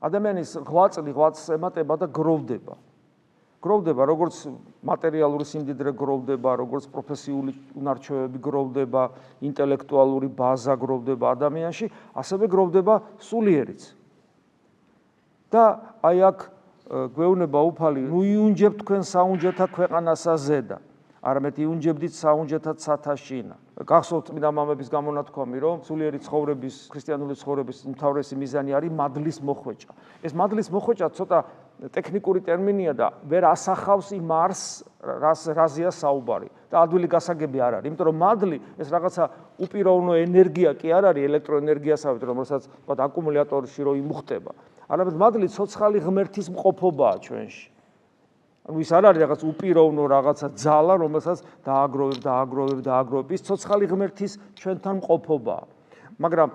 ადამიანის ღვაწლი ღვაწლს ემატება და გროვდება. გროვდება, როგორც მატერიალური სიმდიდრე გროვდება, როგორც პროფესიული უნარჩვევები გროვდება, ინტელექტუალური ბაზა გროვდება ადამიანში, ასევე გროვდება სულიერიც. და აი აქ გვეუბნება უფალი, ნუ იუნჯებთ თქვენ საუნჯეთა ქვეყანასა ზედა, არამედ იუნჯებდით საუნჯეთად სათაშინა. გახსოვთ წმინდა მამების გამონათქვამი, რომ სულიერი ცხოვრების, ქრისტიანული ცხოვრების უმთავრესი მიზანი არის მადლის მოხვეჭა. ეს მადლის მოხვეჭა ცოტა ტექნიკური ტერმინია და ვერ ასახავს იმ არსს, რაზეა საუბარი და ადვილი გასაგები არ არის, იმიტომ რომ მადლი ეს რაღაცა უპიროვნო ენერგია კი არ არის, ელექტროენერგიასავით, რომელსაც თქვა აკუმულატორში რო იმუხტება. არამედ მადლი ცოცხალი ღმერთის მყოფობაა ჩვენში. ანუ ის არ არის რაღაც უპიროვნო რაღაცა ძალა, რომელსაც დააგროვებ. ის ცოცხალი ღმერთის ჩვენთან მყოფობაა. მაგრამ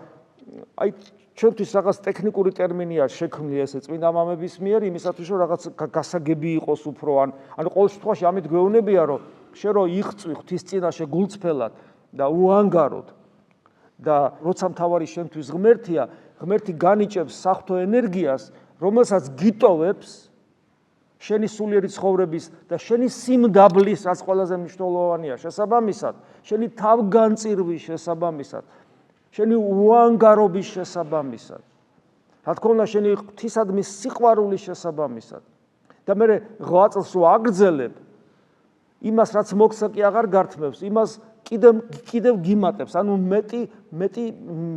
აი ჩვენთვის რაღაც ტექნიკური ტერმინია შექმნილი ესე წმინდა მამების მიერ, იმისათვის რომ რაღაც გასაგები იყოს უფრო ანუ ყოველ შემთხვევაში ამით გვეუბნებია, რომ შენ რო იღწვი ღვთის წინაშე გულწრფელად და უანგაროდ და როცა მთავარი შენთვის ღმერთია, ღმერთი განიჭებს საღვთო ენერგიას, რომელსაც გიტოვებს შენი სულიერი ცხოვრების და შენი სიმდაბლის, რაც ყველაზე მნიშვნელოვანია შესაბამისად, შენი თავგანწირვის შესაბამისად, შენი უანგარობის შესაბამისად. რა თქმა უნდა, შენი ღვთისადმი სიყვარულის შესაბამისად. და მე ღვაწლს რო აგრძელებ, იმას რაც მოქცა კი აღარ გართმევს, იმას კიდევ გიმატებს, ანუ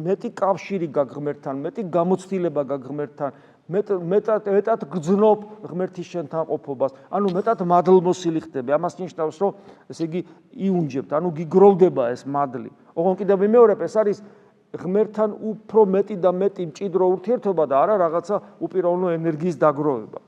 მეტი კავშირი გაქვს ღმერთთან, მეტი გამოცდილება გაქვს ღმერთთან, მეტად გძნობ ღმერთის შენთან ყოფობას, ანუ მეტად მადლმოსილი ხდები. ამას ნიშნავს, რომ ესე იგი იუნჯებთ, ანუ გიგროვდება ეს მადლი. ოღონდ კიდევ ვიმეორებ, ეს არის ღმერთთან უფრო მეტი და მეტი მჭიდრო ურთიერთობა და არა რაღაცა უპიროვნო ენერგიის დაგროვება.